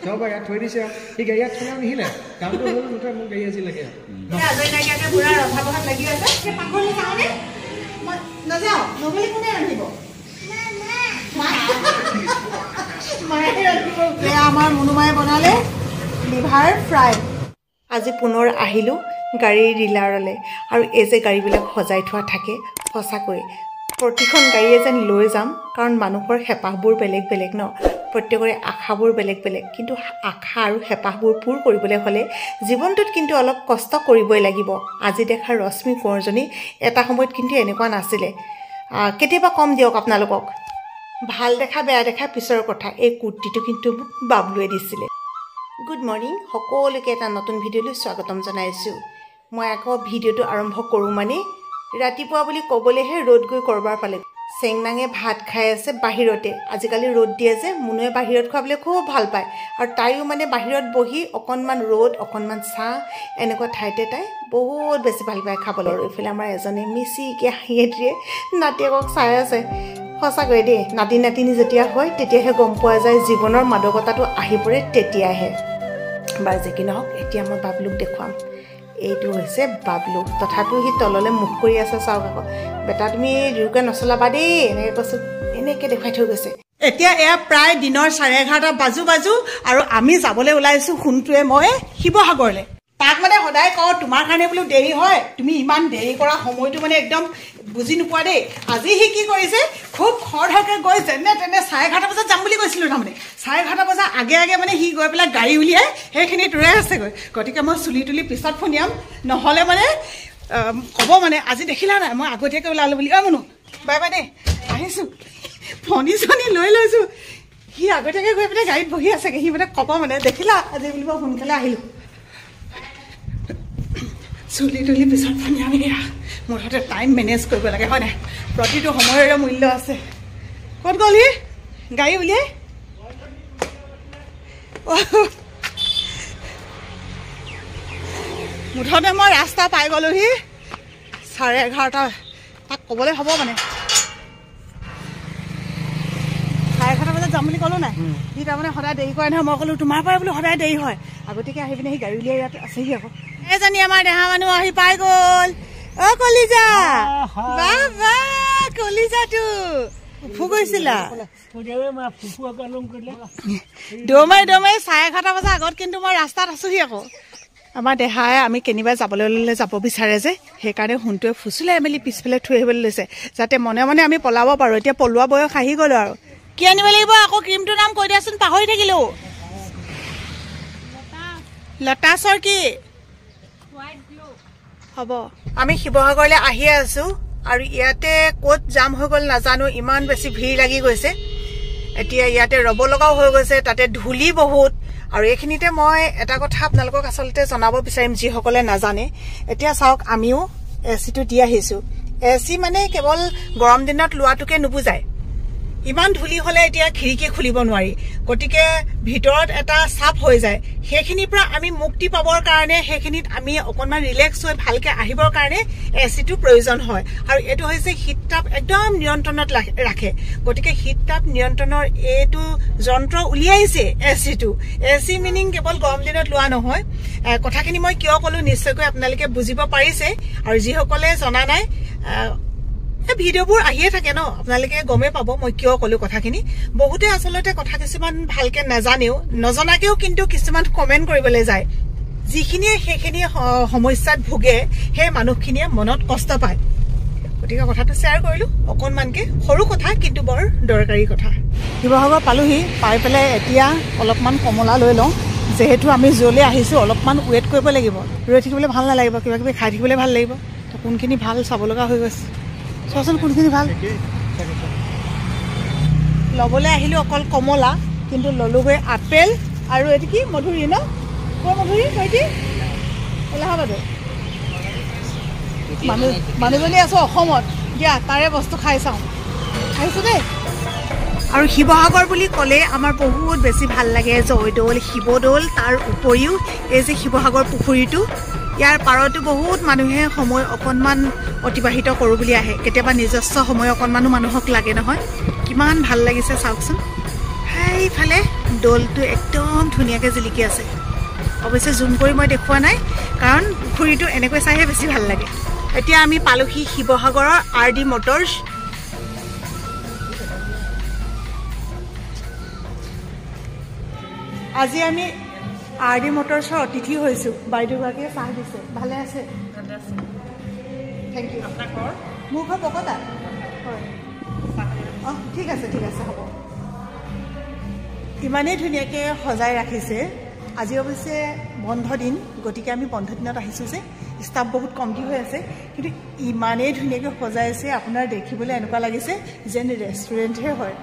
চাব ইয়াত থৈ দিছে ঠিক ইয়াত থৈ নিহিলে কামটো হ'ল মুঠে মোক গাড়ী আজি লাগে আজৰি নাইকিয়াকে পুৰা ৰভা বহাত লাগি আছে সেই পাকঘৰলৈ যাওঁনে নাযাওঁ নগ'লে কোনে ৰান্ধিব মায়ে ৰান্ধিব আমাৰ মনুমায়ে বনালে লিভাৰ ফ্ৰাই আজি পুনৰ আহিলোঁ গাড়ীৰ ডিলাৰলৈ আৰু এই যে গাড়ীবিলাক সজাই থোৱা থাকে সঁচাকৈ প্ৰতিখন গাড়ীয়ে যেন লৈ যাম কাৰণ মানুহৰ হেঁপাহবোৰ বেলেগ বেলেগ ন প্ৰত্যেকৰে আশাবোৰ বেলেগ বেলেগ কিন্তু আশা আৰু হেঁপাহবোৰ পূৰ কৰিবলৈ হ'লে জীৱনটোত কিন্তু অলপ কষ্ট কৰিবই লাগিব আজি দেখা ৰশ্মি কোঁৱৰজনী এটা সময়ত কিন্তু এনেকুৱা নাছিলে কেতিয়াবা কম দিয়ক আপোনালোকক ভাল দেখা বেয়া দেখা পিছৰ কথা এই কুৰ্তিটো কিন্তু মোক বাবলুৱে দিছিলে গুড মৰ্নিং সকলোকে এটা নতুন ভিডিঅ'লৈ স্বাগতম জনাইছোঁ মই আকৌ ভিডিঅ'টো আৰম্ভ কৰোঁ মানে ৰাতিপুৱা বুলি ক'বলৈহে ৰ'দ গৈ কৰবাৰ পালে চেংনাঙে ভাত খাই আছে বাহিৰতে আজিকালি ৰ'দ দিয়ে যে মুনুৱে বাহিৰত খাবলৈ খুব ভাল পায় আৰু তাইও মানে বাহিৰত বহি অকণমান ৰ'দ অকণমান ছাঁ এনেকুৱা ঠাইতে তাই বহুত বেছি ভাল পায় খাবলৈ আৰু এইফালে আমাৰ এজনে মিচিকৈ হাঁহিয়ে দিয়ে নাতিয়েকক চাই আছে সঁচাকৈ দেই নাতি নাতিনী যেতিয়া হয় তেতিয়াহে গম পোৱা যায় জীৱনৰ মাদকতাটো আহি পৰে তেতিয়াহে বাৰু যে কি নহওক এতিয়া মই বাবলুক দেখুৱাম এইটো হৈছে বাবলু তথাপিও সি তললৈ মুখ কৰি আছে চাওক আকৌ বেটা তুমি জোৰকৈ নচলাবা দেই এনেকৈ কৈছোঁ এনেকৈ দেখুৱাই থৈ গৈছে এতিয়া এয়া প্ৰায় দিনৰ 11:30 বাজু আৰু আমি যাবলৈ ওলাইছোঁ সোণটোৱে মই শিৱসাগৰলৈ তাক মানে সদায় কওঁ তোমাৰ কাৰণে বোলো দেৰি হয় তুমি ইমান দেৰি কৰা সময়টো মানে একদম বুজি নোপোৱা দেই আজি সি কি কৰিছে খুব খৰধৰকৈ গৈ যেনে তেনে 11:30 বজাত যাম বুলি কৈছিলোঁ তাৰমানে 11:30 বজাৰ আগে আগে মানে সি গৈ পেলাই গাড়ী উলিয়াই সেইখিনিত ৰৈ আছেগৈ গতিকে মই চুলি তুলি পিছত ফোনিয়াম নহ'লে মানে ক'ব মানে আজি দেখিলা নাই মই আগতীয়াকৈ ওলালোঁ বুলি মুনু বাই বাই দেই আহিছোঁ ফণি চনি লৈ লৈছোঁ সি আগতীয়াকৈ গৈ পেলাই গাড়ীত বহি আছেগৈ সি মানে ক'ব মানে দেখিলা আজি বুলি মই সোনকালে আহিলোঁ চুলি তুলি পিছত ফোনিয়াম এয়া মুঠতে টাইম মেনেজ কৰিব লাগে হয় নাই প্ৰতিটো সময়ৰে মূল্য আছে ক'ত গ'লি গাড়ী উলিয়াই মুঠতে মই ৰাস্তা পাই গ'লোহি 11:30 তাক ক'বলৈ হ'ব মানে 11:30 বজাত যাম বুলি ক'লোঁ নাই সি তাৰমানে সদায় দেৰি কৰে নহয় মই ক'লোঁ তোমাৰ পৰাই বোলো সদায় দেৰি হয় আগতীয়াকৈ আহি পিনে সি গাড়ী উলিয়াই ইয়াত আছেহি আকৌ এজনী আমাৰ দেহা মানুহ আহি পাই গ'ল অ কলিজা বাবা কলিজাটো ফুফু গৈছিলা দমাই 11:30 বজাৰ আগত কিন্তু মই ৰাস্তাত আছোহি আকৌ আমাৰ দেহাই আমি কেনিবা যাবলৈ ল'লে যাব বিচাৰে যে সেইকাৰণে সোণটোৱে ফুচুলাই মেলি পিছফালে থৈ আহিবলৈ লৈছে যাতে মনে মনে আমি পলাব পাৰোঁ এতিয়া পলোৱা বয়স আহি গ'লো আৰু কি আনিব লাগিব আকৌ ক্ৰীমটোৰ নাম কৈ দিয়াচোন পাহৰি থাকিলোঁ লটাছৰ কি হ'ব আমি শিৱসাগৰলৈ আহি আছোঁ আৰু ইয়াতে ক'ত জাম হৈ গ'ল নাজানো ইমান বেছি ভিৰ লাগি গৈছে এতিয়া ইয়াতে ৰ'ব লগাও হৈ গৈছে তাতে ধূলি বহুত আৰু এইখিনিতে মই এটা কথা আপোনালোকক আচলতে জনাব বিচাৰিম যিসকলে নাজানে এতিয়া চাওক আমিও এচিটো দি আহিছোঁ এচি মানে কেৱল গৰম দিনত লোৱাটোকে নুবুজায় ইমান ধূলি হ'লে এতিয়া খিৰিকী খুলিব নোৱাৰি গতিকে ভিতৰত এটা চাপ হৈ যায় সেইখিনিৰ পৰা আমি মুক্তি পাবৰ কাৰণে সেইখিনিত আমি অকণমান ৰিলেক্স হৈ ভালকৈ আহিবৰ কাৰণে এচিটো প্ৰয়োজন হয় আৰু এইটো হৈছে শীত তাপ একদম নিয়ন্ত্ৰণত ৰাখে গতিকে শীত তাপ নিয়ন্ত্ৰণৰ এইটো যন্ত্ৰ উলিয়াইছে এচিটো এচি মিনিং কেৱল গৰম দিনত লোৱা নহয় কথাখিনি মই কিয় ক'লোঁ নিশ্চয়কৈ আপোনালোকে বুজিব পাৰিছে আৰু যিসকলে জনা নাই ভিডিঅ'বোৰ আহিয়ে থাকে ন আপোনালোকে গমেই পাব মই কিয় ক'লোঁ কথাখিনি বহুতে আচলতে কথা কিছুমান ভালকৈ নাজানেও নজনাকেও কিন্তু কিছুমান কমেণ্ট কৰিবলৈ যায় যিখিনিয়ে সেইখিনি সমস্যাত ভোগে সেই মানুহখিনিয়ে মনত কষ্ট পায় গতিকে কথাটো শ্বেয়াৰ কৰিলোঁ অকণমানকৈ সৰু কথা কিন্তু বৰ দৰকাৰী কথা শিৱসাগৰ পালোহি পাই পেলাই এতিয়া অলপমান কমলা লৈ লওঁ যিহেতু আমি য'লৈ আহিছোঁ অলপমান ৱেইট কৰিব লাগিব ৰৈ থাকিবলৈ ভাল নালাগিব কিবা কিবি খাই থাকিবলৈ ভাল লাগিব কোনখিনি ভাল চাব লগা হৈ গৈছে চোৱাচোন কোনখিনি ভাল ল'বলৈ আহিলোঁ অকল কমলা কিন্তু ল'লোগৈ আপেল আৰু এইটো কি মধুৰি ন ক'ৰ মধুৰি ভাইটি এলাহাবাদৰ মানুহজনী আছোঁ অসমত দিয়া তাৰে বস্তু খাই চাওঁ খাইছোঁ দেই আৰু শিৱসাগৰ বুলি ক'লে আমাৰ বহুত বেছি ভাল লাগে জয়দৌল শিৱদৌল তাৰ উপৰিও এই যে শিৱসাগৰ পুখুৰীটো ইয়াৰ পাৰতো বহুত মানুহে সময় অকণমান অতিবাহিত কৰোঁ বুলি আহে কেতিয়াবা নিজস্ব সময় অকণমানো মানুহক লাগে নহয় কিমান ভাল লাগিছে চাওকচোন হাই এইফালে দৌলটো একদম ধুনীয়াকৈ জিলিকি আছে অৱশ্যে জুম কৰি মই দেখুওৱা নাই কাৰণ পুখুৰীটো এনেকৈ চাইহে বেছি ভাল লাগে এতিয়া আমি পালোহি শিৱসাগৰৰ RD মটৰ্ছ আজি আমি RD মটৰ্ছৰ অতিথি হৈছোঁ বাইদেউগৰাকীয়ে চাহ দিছে ভালে আছে থেংক ইউ আপোনাৰ ঘৰ মোৰ ঘৰ বকতা হয় অঁ ঠিক আছে হ'ব ইমানেই ধুনীয়াকৈ সজাই ৰাখিছে আজি অৱশ্যে বন্ধ দিন গতিকে আমি বন্ধ দিনত আহিছোঁ যে ষ্টাফ বহুত কমটি হৈ আছে কিন্তু ইমানেই ধুনীয়াকৈ সজাইছে আপোনাৰ দেখিবলৈ এনেকুৱা লাগিছে যেন ৰেষ্টুৰেণ্টহে হয়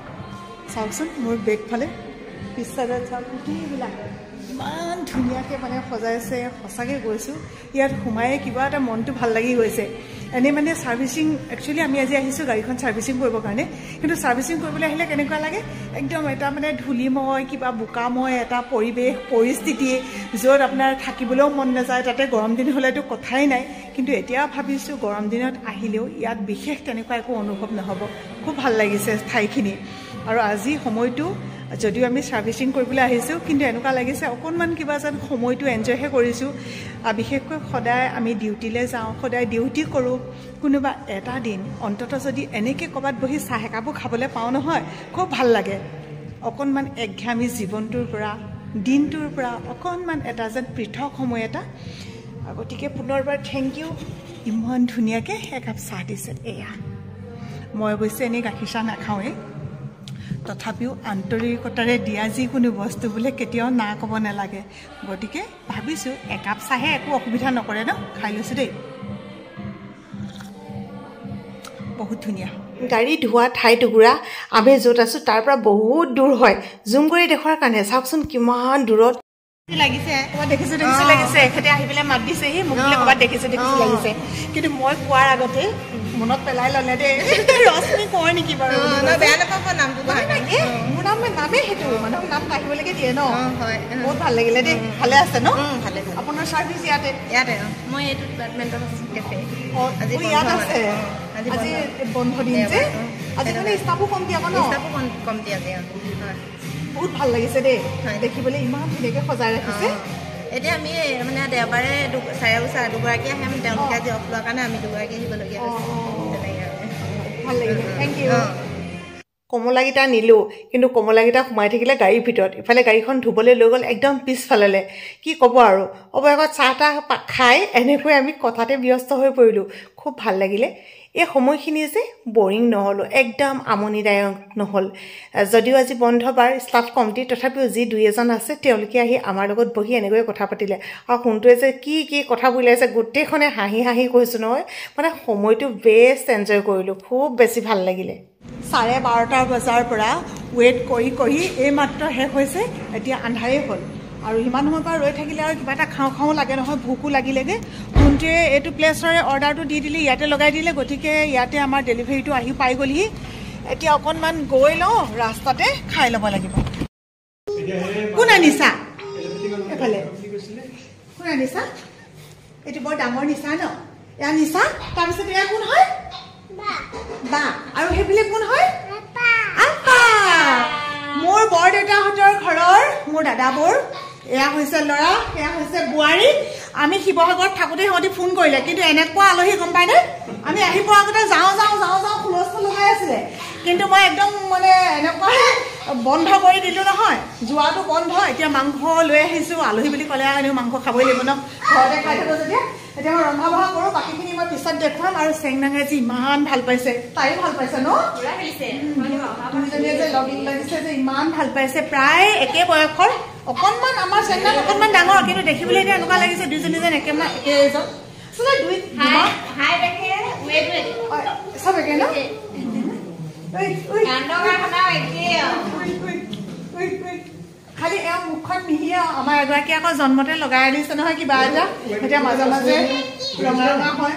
চাওকচোন মোৰ বেগফালে পিছচাইডত চাওক গোটেইবিলাক ইমান ধুনীয়াকৈ মানে সজাইছে সঁচাকৈ গৈছোঁ ইয়াত সোমায়ে কিবা এটা মনটো ভাল লাগি গৈছে এনেই মানে ছাৰ্ভিচিং একচুৱেলি আমি আজি আহিছোঁ গাড়ীখন ছাৰ্ভিচিং কৰিবৰ কাৰণে কিন্তু ছাৰ্ভিচিং কৰিবলৈ আহিলে কেনেকুৱা লাগে একদম এটা মানে ধূলিময় কিবা বোকাময় এটা পৰিস্থিতি য'ত আপোনাৰ থাকিবলৈও মন নাযায় তাতে গৰম দিন হ'লেতো কথাই নাই কিন্তু এতিয়া ভাবিছোঁ গৰম দিনত আহিলেও ইয়াত বিশেষ তেনেকুৱা একো অনুভৱ নহ'ব খুব ভাল লাগিছে ঠাইখিনি আৰু আজি সময়টো যদিও আমি ছাৰ্ভিচিং কৰিবলৈ আহিছোঁ কিন্তু এনেকুৱা লাগিছে অকণমান কিবা যেন সময়টো এনজয়হে কৰিছোঁ বিশেষকৈ সদায় আমি ডিউটিলৈ যাওঁ সদায় ডিউটি কৰোঁ কোনোবা এটা দিন অন্ততঃ যদি এনেকৈ ক'ৰবাত বহি চাহ একাপো খাবলৈ পাওঁ নহয় খুব ভাল লাগে অকণমান একঘামী জীৱনটোৰ পৰা দিনটোৰ পৰা অকণমান এটা যেন পৃথক সময় এটা গতিকে পুনৰবাৰ থেংক ইউ ইমান ধুনীয়াকৈ একাপ চাহ দিছে এয়া মই অৱশ্যে এনেই গাখীৰ চাহ নাখাওঁৱেই তথাপিও আন্তৰিকতাৰে দিয়া যিকোনো বস্তু বোলে কেতিয়াও না ক'ব নালাগে গতিকে ভাবিছোঁ একাপ চাহে একো অসুবিধা নকৰে ন খাই লৈছোঁ দেই বহুত ধুনীয়া গাড়ী ধোৱা ঠাই টুকুৰা আমি য'ত আছোঁ তাৰ পৰা বহুত দূৰ হয় জুম কৰি দেখুৱাৰ কাৰণে চাওকচোন কিমান দূৰত লাগিছে ক'ৰবাত দেখিছোঁ লাগিছে এখেতে আহি পেলাই মাত দিছেহি মোক বোলে ক'ৰবাত দেখিছোঁ লাগিছে কিন্তু মই কোৱাৰ আগতে মনত পেলাই ল'লে দেই ৰশ্মি কয় নেকি বাৰু বেয়া নাপাব নামটো মোৰ নামেই সেইটো মানুহৰ নাম আহিবলৈকে দিয়ে ন বহুত ভাল লাগিলে দেই ভালে আছে ন ভালে আপোনাৰ ছাৰ্ভিচ ইয়াতে মই এইটো ডিপাৰ্টমেণ্টত আছোঁ কেফে ইয়াত আছে আজি বন্ধ দিন যে আজিকালি ষ্টাফো কমটি আকৌ ন কমটি আছে বহুত ভাল লাগিছে দেই দেখিবলৈ ইমান ধুনীয়াকৈ সজাই ৰাখিছে এতিয়া আমি মানে দেওবাৰে দুগৰাকী আহিম তেওঁলোকে আজি অফ লোৱাৰ কাৰণে আমি দুগৰাকী আহিবলগীয়া ভাল লাগিছে থেংক ইউ কমলাকেইটা নিলোঁ কিন্তু কমলাকেইটা সোমাই থাকিলে গাড়ীৰ ভিতৰত ইফালে গাড়ীখন ধুবলৈ লৈ গ'ল একদম পিছফাললৈ কি ক'ব আৰু অৱশেষত চাহ তাহ খাই এনেকৈ আমি কথাতে ব্যস্ত হৈ পৰিলোঁ খুব ভাল লাগিলে এই সময়খিনি যে বৰিং নহ'লোঁ একদম আমনিদায়ক নহ'ল যদিও আজি বন্ধ বাৰ ষ্টাফ কমটি তথাপিও যি দুই এজন আছে তেওঁলোকে আহি আমাৰ লগত বহি এনেকৈ কথা পাতিলে আৰু সোণটোৱে যে কি কথা বুলিয়াইছে গোটেইখনে হাঁহি কৈছোঁ নহয় মানে সময়টো বেষ্ট এনজয় কৰিলোঁ খুব বেছি ভাল লাগিলে 12:30 বজাৰ পৰা ৱেইট কৰি এইমাত্ৰ শেষ হৈছে এতিয়া আন্ধাৰেই হ'ল আৰু ইমান সময়ৰ পৰা ৰৈ থাকিলে আৰু কিবা এটা খাওঁ লাগে নহয় ভোকো লাগিলেগৈ কোনটোৱে এইটো প্লেচৰে অৰ্ডাৰটো দি দিলে ইয়াতে লগাই দিলে গতিকে ইয়াতে আমাৰ ডেলিভাৰীটো আহি পাই গ'লহি এতিয়া অকণমান গৈ লওঁ ৰাস্তাতে খাই ল'ব লাগিব কোন আনিছা এইফালে কোন আনিছা এইটো বৰ ডাঙৰ নিচা ন এয়া নিচা তাৰপিছত এয়া কোন হয় বা আৰু সেইফালে কোন হয় আপা মোৰ বৰদেউতাহঁতৰ ঘৰৰ মোৰ দাদাবোৰ এয়া হৈছে ল'ৰা এয়া হৈছে বোৱাৰী আমি শিৱসাগৰত থাকোঁতে সিহঁতি ফোন কৰিলে কিন্তু এনেকুৱা আলহী গম পাইনে আমি আহি পোৱাৰ আগতে যাওঁ হুলস্থুল লগাই আছিলে কিন্তু মই একদম মানে এনেকুৱা বন্ধ কৰি দিলোঁ নহয় যোৱাটো বন্ধ এতিয়া মাংস লৈ আহিছোঁ আলহী বুলি ক'লে এনেও মাংস খাবই লাগিব ন ঘৰতে খাই থাকোঁ যেতিয়া এতিয়া মই ৰন্ধা বঢ়া কৰোঁ বাকীখিনি মই পিছত দেখুৱাম আৰু চেংনাঙে যে ইমান ভাল পাইছে তাইও ভাল পাইছে ন দুইজনীয়ে যে লাগিছে যে ইমান ভাল পাইছে প্ৰায় একে বয়সৰ অকণমান আমাৰ চেংনাং অকণমান ডাঙৰ কিন্তু দেখিবলৈ এতিয়া এনেকুৱা লাগিছে দুইজনী যেন একেবাৰে একে এজন চব একে ন খালি এওঁ মুখখন মিহিয়ে আমাৰ এগৰাকী আকৌ জন্মতে লগাই দিছে নহয় কিবা এটা এতিয়া মাজে মাজে ৰঙা হয়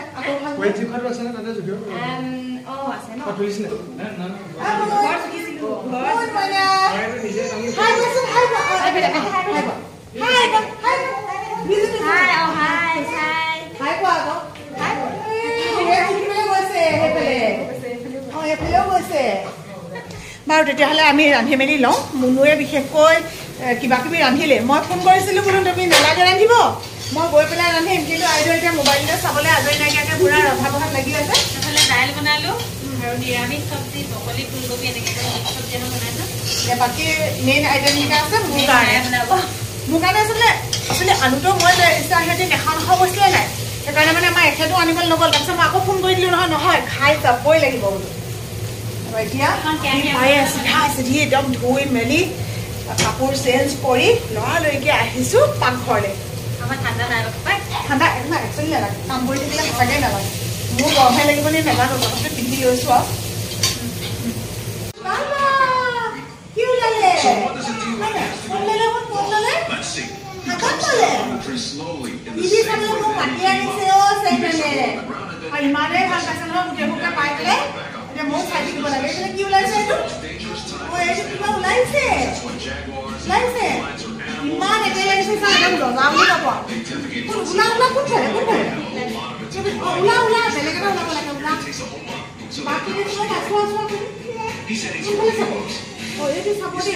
বাৰু তেতিয়াহ'লে আমি ৰান্ধি মেলি লওঁ মুনুৱে বিশেষকৈ কিবা কিবি ৰান্ধিলে মই ফোন কৰিছিলোঁ বোলো তুমি নেলাগে ৰান্ধিব মই গৈ পেলাই ৰান্ধিম কিন্তু আইদেউ এতিয়া মোবাইলতে চাবলৈ আজৰি নাইকিয়াকৈ পুৰা ৰন্ধা বঢ়াত লাগি আছে নহ'লে দাইল বনালোঁ আৰু নিৰামিষ চব্জি বকলি ফুলকবি এনেকৈ চব্জি এখন বনাইছোঁ বাকী মেইন আইটেমকেইটা আছে মোৰ কাৰণে বনাব মোৰ কাৰণে আচলতে আলুটো মই ইচ্ছা সিহঁতে নাখাওঁ বস্তুৱে নাই সেইকাৰণে মানে আমাৰ এখেতো আনিবলৈ নগ'ল তাৰপিছত মই আকৌ ফোন কৰি দিলোঁ নহয় খাই যাবই লাগিব বোলো এতিয়া চিধি একদম ধুই মেলি কাপোৰ চেঞ্জ কৰি লৰালৰিকৈ আহিছোঁ পাকঘৰলৈ আমাৰ ঠাণ্ডা নাই পাই ঠাণ্ডা একচুৱেলি নালাগে কাম কৰি থাকিলে সঁচাকৈ নালাগে মোৰ গৰমহে লাগিব নে নাজানো তথাপি পিন্ধি গৈছোঁ আৰু ইমানেই ভাল পাইছে নহয় গোটেই সোপা পাই পেলাই এতিয়া ময়ো চাই থাকিব লাগে এইফালে কি ওলাইছে এইটো এইটো কিবা ওলাইছে ইমান একেই লাগিছে চাই একদম ৰজা বুলি ক'ব ওলা কোনফালে ওলা বেলেগ এটা ওলাব লাগে ওলা বাকী কিছুমান আছো কোনফালে চাব এইটো চাব দেই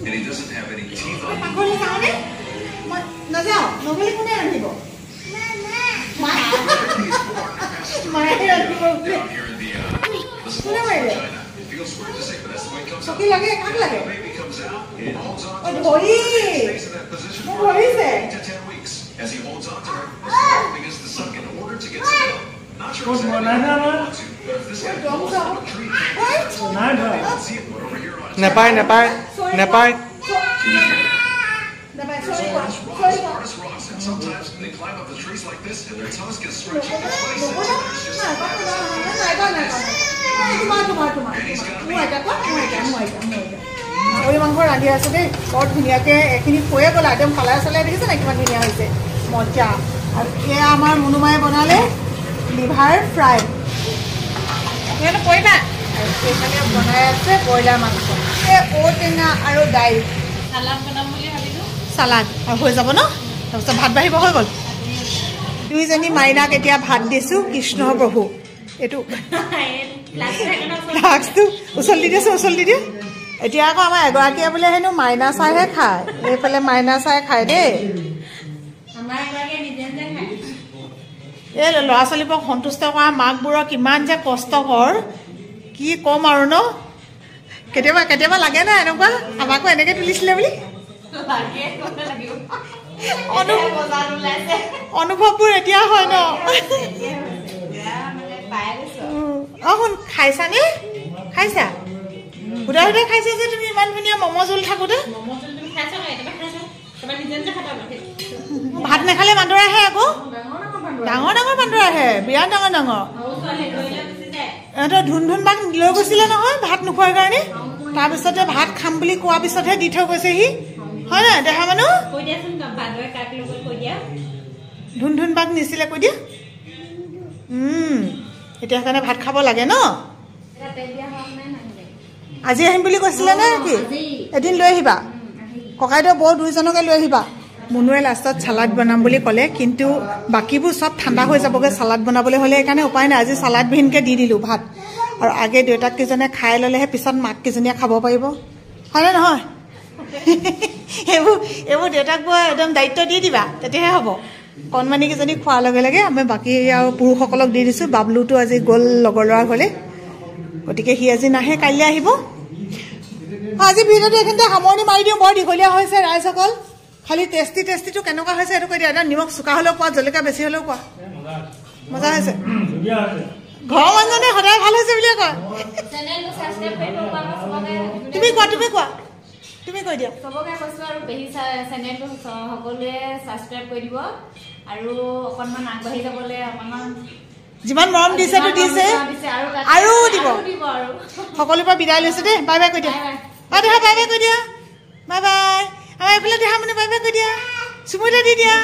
এইটো পাকঘৰলৈ যাওঁনে মই নাযাওঁ নগ'লে কোনে ৰান্ধিব মায়ে ৰান্ধিব কোনে মাৰিলে চকী লাগে কাক লাগে ধৰি মোক ধৰিছে নাপায় গাহৰি মাংস ৰান্ধি আছো দেই বৰ ধুনীয়াকৈ এইখিনি কৈয়ে গ'লা একদম কালাৰ চালাৰ দেখিছে নাই কিমান ধুনীয়া হৈছে মজা আৰু এয়া আমাৰ মুনুমায়ে বনালে লিভাৰ ফ্ৰাই সিহঁতে কৰিবা আৰু সেইফালে বনাই আছে ব্ৰইলাৰ মাংস এই ঔটেঙা আৰু দাইল চালাড বনাম বুলি ভাবিলোঁ চালাড হৈ যাব ন তাৰপিছত ভাত বাঢ়িব হৈ গ'ল দুইজনী মাইনাক এতিয়া ভাত দিছোঁ কৃষ্ণ প্ৰভু এইটো ফ্লাক্সটো উচলি দিয়ে এতিয়া আকৌ আমাৰ এগৰাকীয়ে বোলে হেনো মাইনা চাইহে খায় এইফালে মাইনা চাই খায় দেই এই ল'ৰা ছোৱালীবোৰক সন্তুষ্ট কৰা মাকবোৰৰ কিমান যে কষ্টকৰ কি ক'ম আৰু ন কেতিয়াবা লাগে না এনেকুৱা আমাকো এনেকৈ তুলিছিলে বুলি অনুভৱবোৰ এতিয়া হয় ন শুন খাইছানে খাইছা সুধা খাইছা যে তুমি ইমান ধুনীয়া ম'ম' জোল থাকোঁতে ভাত নাখালে বান্দৰ আহে আকৌ ডাঙৰ বান্দৰ আহে বিৰাট ডাঙৰ ইহঁতৰ ধুন বাক লৈ গৈছিলে নহয় ভাত নোখোৱাৰ কাৰণে তাৰপিছতে ভাত খাম বুলি কোৱাৰ পিছতহে দি থৈ গৈছেহি হয় নাই দেখা মানুহ ধুন বাক নিছিলে কৈ দিয়া এতিয়া সেইকাৰণে ভাত খাব লাগে ন আজি আহিম বুলি কৈছিলে নে কি এদিন লৈ আহিবা ককাইদেউ বৌ দুইজনকে লৈ আহিবা মুনুৱে লাষ্টত চালাড বনাম বুলি ক'লে কিন্তু বাকীবোৰ চব ঠাণ্ডা হৈ যাবগৈ চালাড বনাবলৈ হ'লে সেইকাৰণে উপায় নাই আজি চালাড বিহীনকৈ দি দিলোঁ ভাত আৰু আগে দেউতাককেইজনে খাই ল'লেহে পিছত মাককেইজনীয়ে খাব পাৰিব হয়নে নহয় এইবোৰ দেউতাকবোৰ একদম দায়িত্ব দি দিবা তেতিয়াহে হ'ব কণমানিকেইজনী খোৱাৰ লগে লগে আমি বাকী আৰু পুৰুষসকলক দি দিছোঁ বাবলুটো আজি গ'ল লগৰ ল'ৰা ঘৰলৈ গতিকে সি আজি নাহে কাইলৈ আহিব আজি ভিডিঅ'টো এইখিনিতে সামৰণি মাৰি দিওঁ বৰ দীঘলীয়া হৈছে ৰাইজসকল খালি টেষ্টিটো কেনেকুৱা হৈছে সেইটো কৈ দিয়া একদম নিমখ চোকা হ'লেও কোৱা জলকীয়া বেছি হ'লেও কোৱা মজা হৈছে ঘৰৰ মানুহজনে সদায় ভাল হৈছে বুলিয়ে কয় তুমি কৈ দিয়া চবকে কৈছোঁ আৰু পেহী চেনেলটো সকলোৱে ছাবস্ক্ৰাইব কৰি দিব আৰু অকণমান আগবাঢ়ি যাবলৈ অকণমান যিমান মৰম দিছেতো দিছে আৰু দিব সকলোৰে পৰা বিদায় লৈছে দেই বাই বাই কৈ দিয়া দেহা বাই বাই কৈ দিয়া বাই বাই আমাৰ এইফালে দেহা মানে বাই বাই কৈ দিয়া চুমুতে দি দিয়া